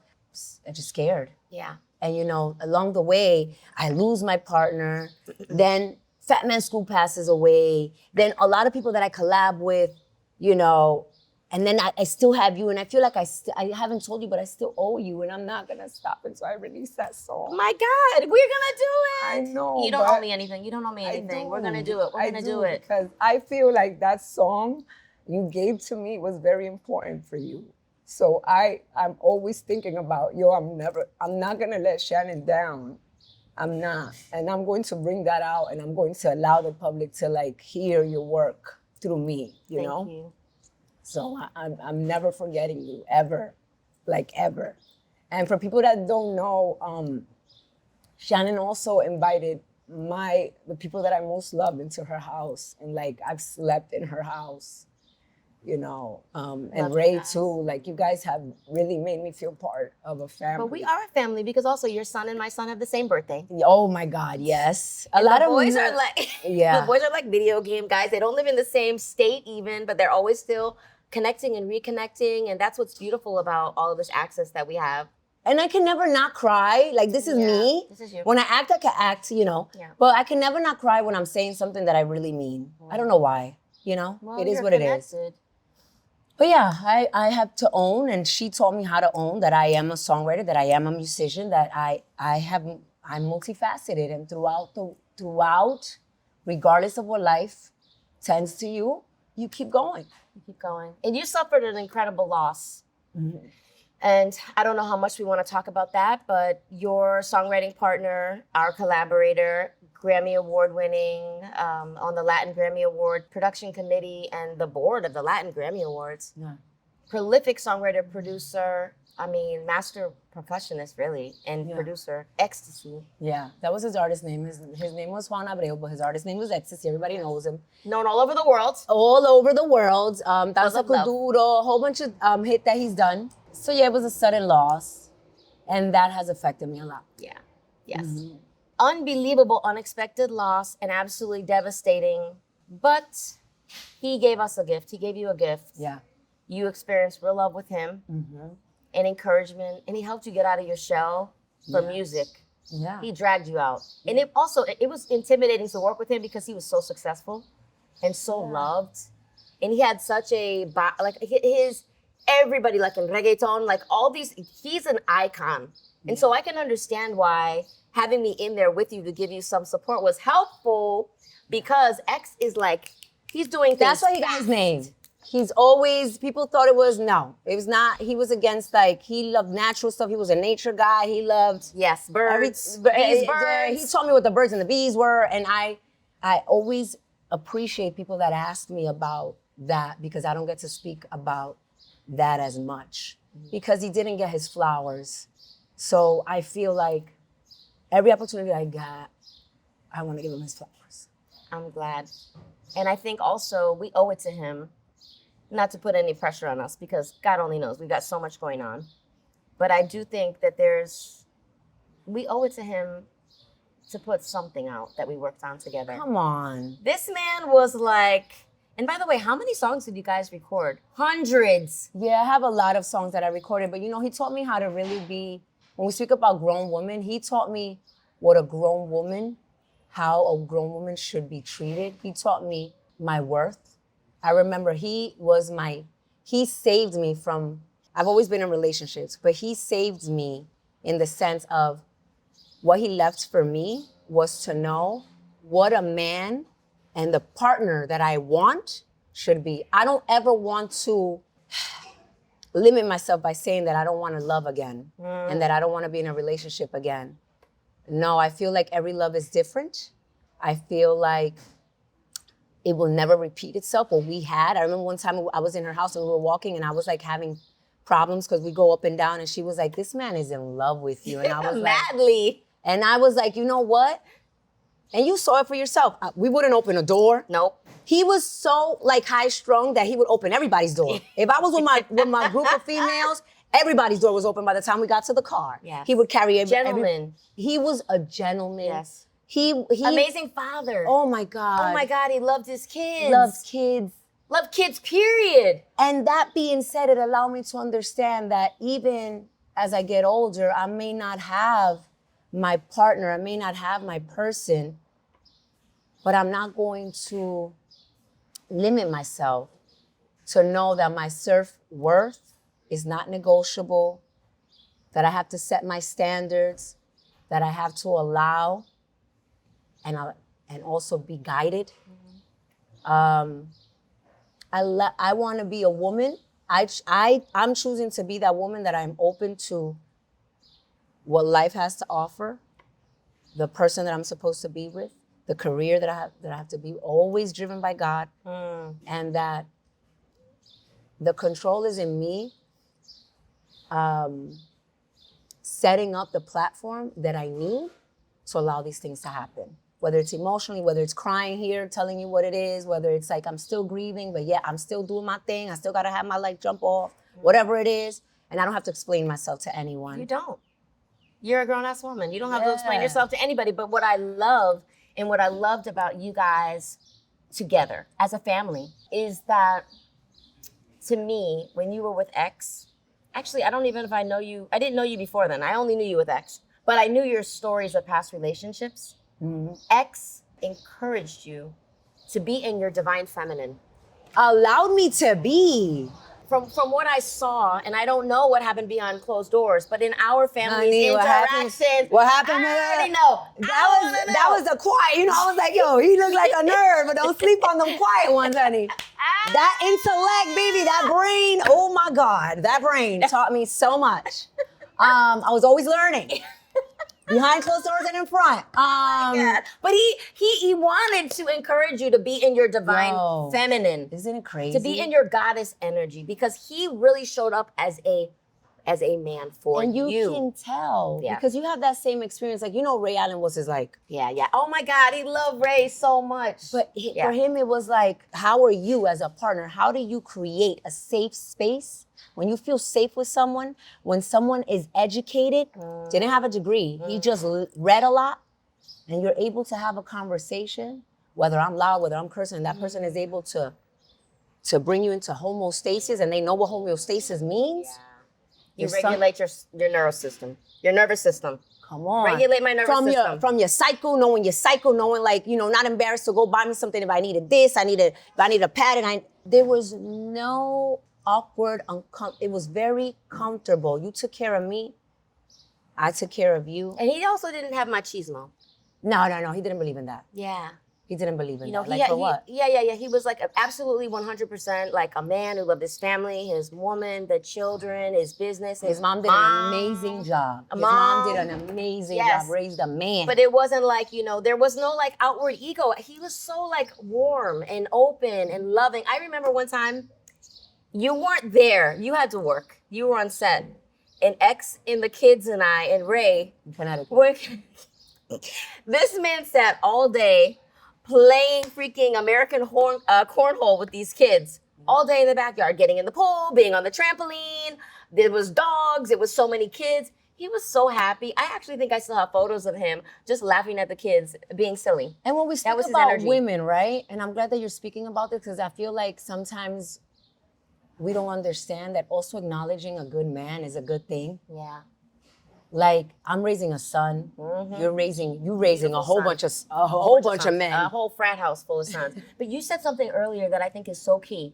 I'm just scared. Yeah. And along the way, I lose my partner, then Fat Man School passes away, then a lot of people that I collab with, and then I still have you, and I feel like I haven't told you, but I still owe you, and I'm not gonna stop until I release that song. My God, we're gonna do it. I know. You don't owe me anything. You don't owe me anything. We're gonna do it. We're gonna do it. Because I feel like that song you gave to me was very important for you. So I'm always thinking about, I'm not gonna let Shannon down. I'm not. And I'm going to bring that out, and I'm going to allow the public to like hear your work through me, you know? Thank you. So I'm never forgetting you, ever, like ever. And for people that don't know, Shannon also invited the people that I most love into her house. And like, I've slept in her house, and Ray too. Like, you guys have really made me feel part of a family. But we are a family because also your son and my son have the same birthday. Oh my God, yes. A lot of boys are like, yeah. The boys are like video game guys. They don't live in the same state even, but they're always still connecting and reconnecting. And that's what's beautiful about all of this access that we have. And I can never not cry. Like, this is me. This is you. When I act, I can act, Yeah. But I can never not cry when I'm saying something that I really mean. I don't know why, Well, it is you're what it is. connected. But yeah, I have to own, and she taught me how to own that I am a songwriter, that I am a musician, that I'm multifaceted, and throughout, regardless of what life tends to you, you keep going. You keep going. And you suffered an incredible loss. Mm-hmm. And I don't know how much we want to talk about that, but your songwriting partner, our collaborator, Grammy Award winning, on the Latin Grammy Award production committee and the board of the Latin Grammy Awards. Yeah. Prolific songwriter, producer, master percussionist really, and producer, Ecstasy. Yeah, that was his artist name. His name was Juan Abreu, but his artist name was Ecstasy. Everybody knows him. Known all over the world. All over the world. Dascha of love. Polanco, a whole bunch of hit that he's done. So yeah, it was a sudden loss, and that has affected me a lot. Yeah, yes. Unbelievable, unexpected loss and absolutely devastating, but he gave us a gift. He gave you a gift. Yeah. You experienced real love with him and encouragement, and he helped you get out of your shell for music. Yeah. He dragged you out. And it was intimidating to work with him because he was so successful and so loved. And he had such everybody, like in reggaeton, like all these, he's an icon. And so I can understand why having me in there with you to give you some support was helpful, because X is like, he's doing things. That's why he got his name. He's always, people thought it was, no. It was not, he was against like, he loved natural stuff. He was a nature guy. He loved Yes, birds, birds. birds. He taught me what the birds and the bees were. And I always appreciate people that ask me about that because I don't get to speak about that as much because he didn't get his flowers. So I feel like every opportunity I got, I want to give him his flowers. I'm glad. And I think also we owe it to him, not to put any pressure on us because God only knows, we've got so much going on. But I do think that we owe it to him to put something out that we worked on together. Come on. This man was like, and by the way, how many songs did you guys record? Hundreds. Yeah, I have a lot of songs that I recorded, but he taught me how to really be, when we speak about grown women, he taught me what a grown woman, how a grown woman should be treated. He taught me my worth. I remember he saved me from, I've always been in relationships, but he saved me in the sense of what he left for me was to know what a man and the partner that I want should be. I don't ever want to limit myself by saying that I don't want to love again and that I don't want to be in a relationship again. No, I feel like every love is different. I feel like it will never repeat itself. What we had, I remember one time I was in her house and we were walking and I was like having problems because we go up and down and she was like, this man is in love with you. And I was madly. And I was like, you know what? And you saw it for yourself. We wouldn't open a door. Nope. He was so like high strung that he would open everybody's door. If I was with my group of females, everybody's door was open by the time we got to the car. Yes. He would carry Gentleman. He was a gentleman. Yes. He amazing father. Oh my God. Oh my God, he loved his kids. Loves kids. Loved kids, period. And that being said, it allowed me to understand that even as I get older, I may not have my partner, I may not have my person, but I'm not going to limit myself to know that my self-worth is not negotiable, that I have to set my standards, that I have to allow and also be guided. I want to be a woman. I'm choosing to be that woman that I'm open to what life has to offer, the person that I'm supposed to be with, the career that I have to be, always driven by God, and that the control is in me, setting up the platform that I need to allow these things to happen. Whether it's emotionally, whether it's crying here, telling you what it is, whether it's like I'm still grieving, but yeah, I'm still doing my thing. I still gotta have my jump off, whatever it is. And I don't have to explain myself to anyone. You don't. You're a grown-ass woman. You don't have to explain yourself to anybody. But what I love and what I loved about you guys together as a family is that, to me, when you were with X, actually, I don't even know if I know you. I didn't know you before then. I only knew you with X. But I knew your stories of past relationships. Mm-hmm. X encouraged you to be in your divine feminine. Allowed me to be. From what I saw, and I don't know what happened beyond closed doors, but in our family's interactions, what happened? I already know. That was a quiet. I was like, yo, he looked like a nerd, but don't sleep on them quiet ones, honey. That intellect, baby, that brain. Oh my God, that brain taught me so much. I was always learning. Behind closed doors and in front. But he wanted to encourage you to be in your divine feminine. Isn't it crazy? To be in your goddess energy, because he really showed up as a man for you. And you can tell because you have that same experience. Like, Ray Allen was his Yeah. Oh my God, he loved Ray so much. But for him, it was like, how are you as a partner? How do you create a safe space? When you feel safe with someone, when someone is educated, didn't have a degree, he just read a lot, and you're able to have a conversation, whether I'm loud, whether I'm cursing, and that person is able to bring you into homeostasis, and they know what homeostasis means. Yeah. You regulate your nervous system, your nervous system. Come on. Regulate my nervous system. From your cycle, knowing not embarrassed to go buy me something if I needed this, if I need a pad, and there was no awkward, it was very comfortable. You took care of me, I took care of you. And he also didn't have machismo. No, he didn't believe in that. Yeah. He didn't believe in You know, that. Like, for what? Yeah. He was like absolutely 100% like a man who loved his family, his woman, the children, his business. His mom did an amazing job. His mom did an amazing job, raised a man. But it wasn't like, you know, there was no like outward ego. He was so like warm and open and loving. I remember one time you weren't there. You had to work. You were on set. And X and the kids and I and Ray, this man sat all day playing freaking American cornhole with these kids all day in the backyard, getting in the pool, being on the trampoline. There was dogs. It was so many kids. He was so happy. I actually think I still have photos of him just laughing at the kids, being silly. And when we speak about women, right? And I'm glad that you're speaking about this because I feel like sometimes we don't understand that also acknowledging a good man is a good thing. Yeah. Like, I'm raising a son. Mm-hmm. You're raising a whole bunch of men. A whole frat house full of sons. But you said something earlier that I think is so key.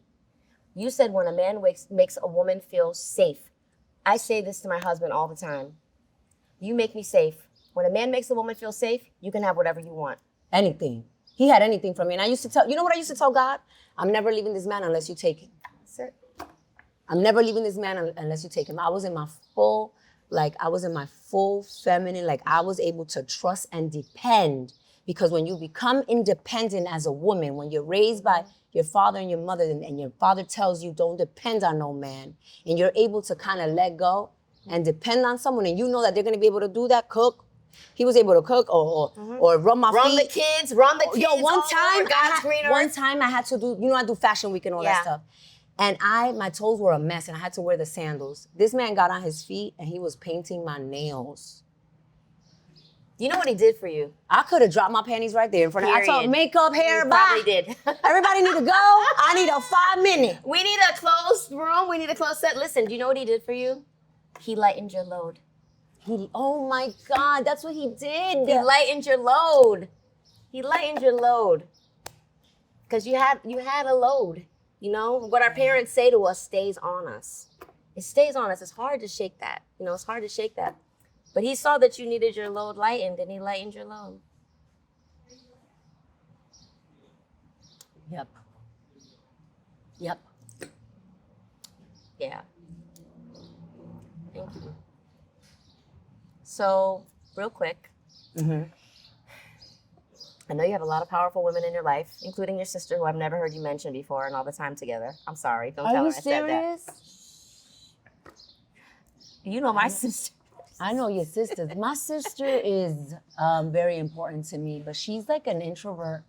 You said when a man makes a woman feel safe. I say this to my husband all the time. You make me safe. When a man makes a woman feel safe, you can have whatever you want. Anything. He had anything from me. And I used to tell, you know what I used to tell God? I'm never leaving this man unless you take him. That's it. I'm never leaving this man unless you take him. I was in my full feminine, like I was able to trust and depend. Because when you become independent as a woman, when you're raised by your father and your mother, and your father tells you don't depend on no man, and you're able to kind of let go and depend on someone, and you know that they're gonna be able to do that, cook. He was able to cook or run my feet. Run the kids. Yo, one time I had to do, I do fashion week and all that stuff. And my toes were a mess and I had to wear the sandals. This man got on his feet and he was painting my nails. You know what he did for you? I could have dropped my panties right there in front of him. I told makeup, hair, you bye. Probably did. Everybody need to go. I need a 5 minute. We need a closed room. We need a closed set. Listen, do you know what he did for you? He lightened your load. Oh my God, that's what he did. He lightened your load. He lightened your load. Because you had a load. You know, what our parents say to us stays on us. It stays on us. It's hard to shake that. It's hard to shake that. But he saw that you needed your load lightened and he lightened your load. Yep. Yeah. Thank you. So, real quick. I know you have a lot of powerful women in your life, including your sister, who I've never heard you mention before, and all the time together. I'm sorry. Don't tell her I said that. You know my sister. I know your sisters. My sister is very important to me, but she's like an introvert.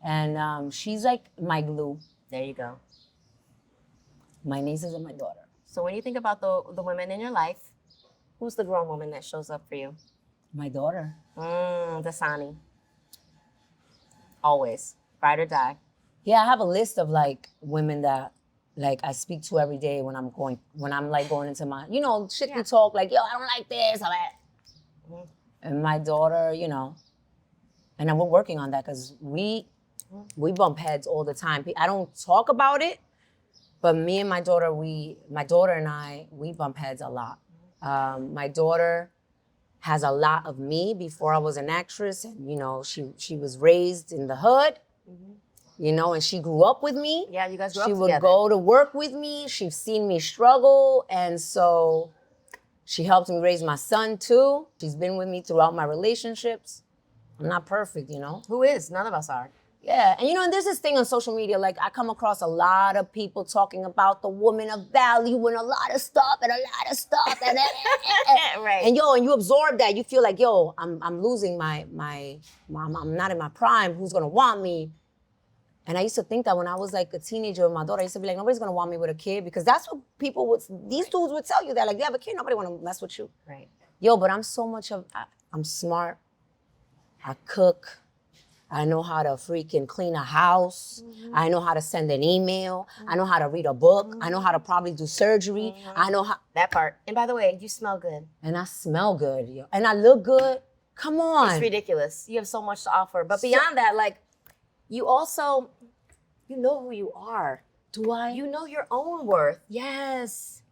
And she's like my glue. There you go. My nieces and my daughter. So when you think about the women in your life, who's the grown woman that shows up for you? My daughter. Dasani. Always. Ride or die. Yeah, I have a list of like women that like I speak to every day when I'm going into my, shit we talk, like, yo, I don't like this or that. And my daughter, and we're working on that because we bump heads all the time. I don't talk about it, but me and my daughter and I, we bump heads a lot. My daughter has a lot of me before I was an actress, and she was raised in the hood, and she grew up with me. Yeah, you guys grew up together. She would go to work with me. She's seen me struggle, and so she helped me raise my son too. She's been with me throughout my relationships. I'm not perfect, Who is? None of us are. Yeah, and there's this thing on social media, like I come across a lot of people talking about the woman of value and a lot of stuff. And Right. And you absorb that. You feel like, I'm losing my I'm not in my prime. Who's gonna want me? And I used to think that when I was like a teenager with my daughter, I used to be like, nobody's gonna want me with a kid, because that's what these dudes would tell you, that like, you have a kid, nobody wanna mess with you. Right. But I'm smart. I cook. I know how to freaking clean a house. I know how to send an email. I know how to read a book. I know how to probably do surgery. I know how. That part. And by the way, you smell good. And I smell good, yo. And I look good. Come on. It's ridiculous. You have so much to offer. But beyond that, like, you also, you know who you are. Do I? You know your own worth. Yes.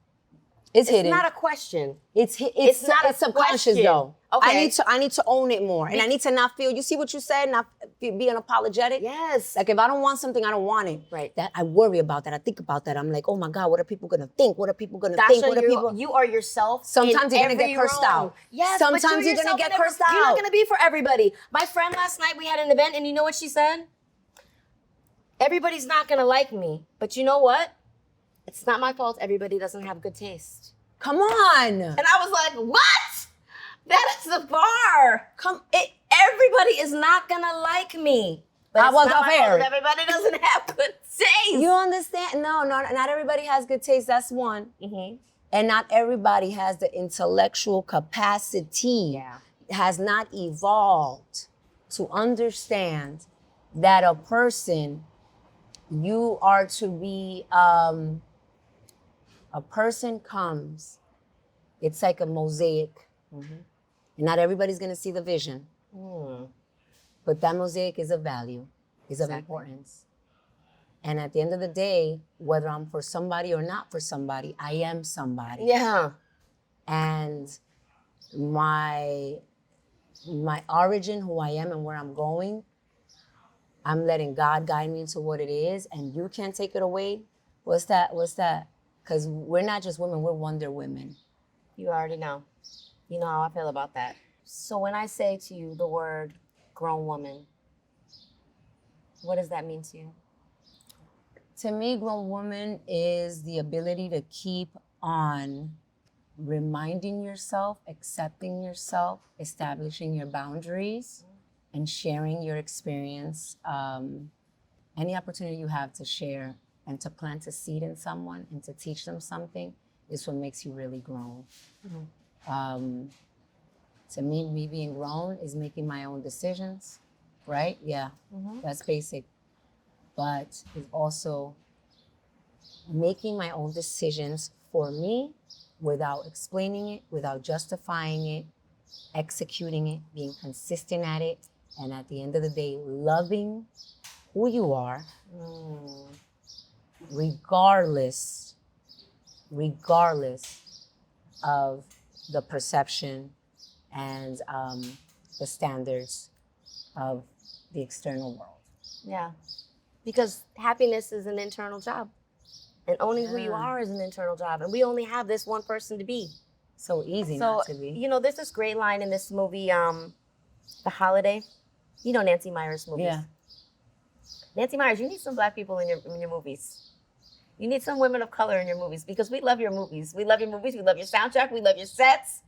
It's hidden. Not a question. It's not a subconscious question. though. Okay. I need to own it more, and I need to not feel. You see what you said? Not be unapologetic. Yes. Like if I don't want something, I don't want it. Right. That I worry about that. I think about that. I'm like, oh my God, what are people gonna think? What are people gonna Dascha, think? What are people? you are yourself. Sometimes in you're gonna get every cursed room. out. Yes. Sometimes but you're gonna yourself get in every- cursed out. You're not gonna be for everybody. My friend last night, we had an event, and you know what she said? Everybody's not gonna like me, but you know what? It's not my fault. Everybody doesn't have good taste. Come on. And I was like, what? That is the bar. Everybody is not gonna like me. But I it's was not my fair. fault that everybody doesn't have good taste. You understand? No, not everybody has good taste. That's one. Mm-hmm. And not everybody has the intellectual capacity. Yeah. Has not evolved to understand that a person, you are to be, a person comes, it's like a mosaic. Mm-hmm. And not everybody's gonna see the vision. But that mosaic is of value, is of importance. And at the end of the day, whether I'm for somebody or not for somebody, I am somebody. Yeah. And my origin, who I am and where I'm going, I'm letting God guide me into what it is, and you can't take it away. What's that? Because we're not just women, we're Wonder Women. You already know. You know how I feel about that. So when I say to you the word grown woman, what does that mean to you? To me, grown woman is the ability to keep on reminding yourself, accepting yourself, establishing your boundaries, and sharing your experience. Any opportunity you have to share and to plant a seed in someone and to teach them something is what makes you really grown. To me being grown is making my own decisions, right? Yeah, that's basic. But it's also making my own decisions for me without explaining it, without justifying it, executing it, being consistent at it, and at the end of the day, loving who you are, regardless of the perception and the standards of the external world. Yeah. Because happiness is an internal job. And owning who you are is an internal job. And we only have this one person to be. So easy not to be. You know, there's this great line in this movie, The Holiday. You know Nancy Meyers movies. Yeah. Nancy Meyers, you need some Black people in your movies. You need some women of color in your movies because we love your movies. We love your movies. We love your soundtrack. We love your sets.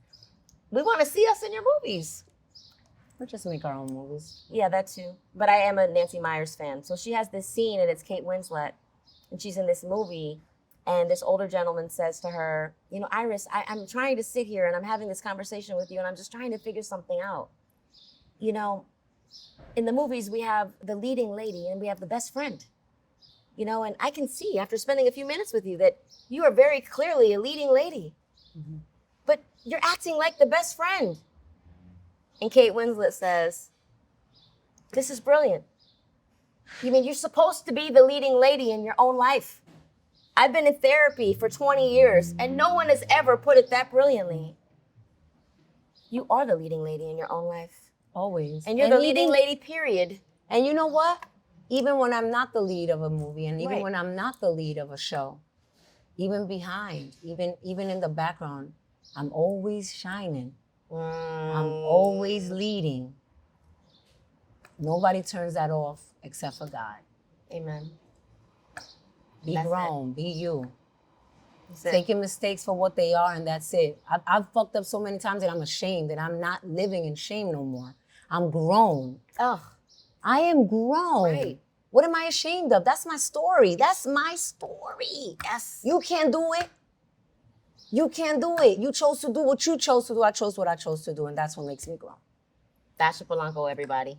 We want to see us in your movies. We'll just make our own movies. Yeah, that too. But I am a Nancy Meyers fan. So she has this scene, and it's Kate Winslet, and she's in this movie, and this older gentleman says to her, you know, Iris, I'm trying to sit here, and I'm having this conversation with you, and I'm just trying to figure something out. You know, in the movies, we have the leading lady, and we have the best friend. You know, and I can see after spending a few minutes with you that you are very clearly a leading lady. But you're acting like the best friend. And Kate Winslet says, this is brilliant. You mean you're supposed to be the leading lady in your own life? I've been in therapy for 20 years, and no one has ever put it that brilliantly. You are the leading lady in your own life. Always. And you're the leading lady, period. And you know what? Even when I'm not the lead of a movie, and even Right. when I'm not the lead of a show, even behind, even in the background, I'm always shining. I'm always leading. Nobody turns that off except for God. Amen. Be That's grown, be you. That's it. Taking mistakes for what they are, and that's it. I've fucked up so many times that I'm ashamed, that I'm not living in shame no more. I'm grown. Ugh. I am grown. Right. What am I ashamed of? That's my story. That's my story. Yes. You can't do it. You can't do it. You chose to do what you chose to do. I chose what I chose to do, and that's what makes me grow. Dascha Polanco, everybody.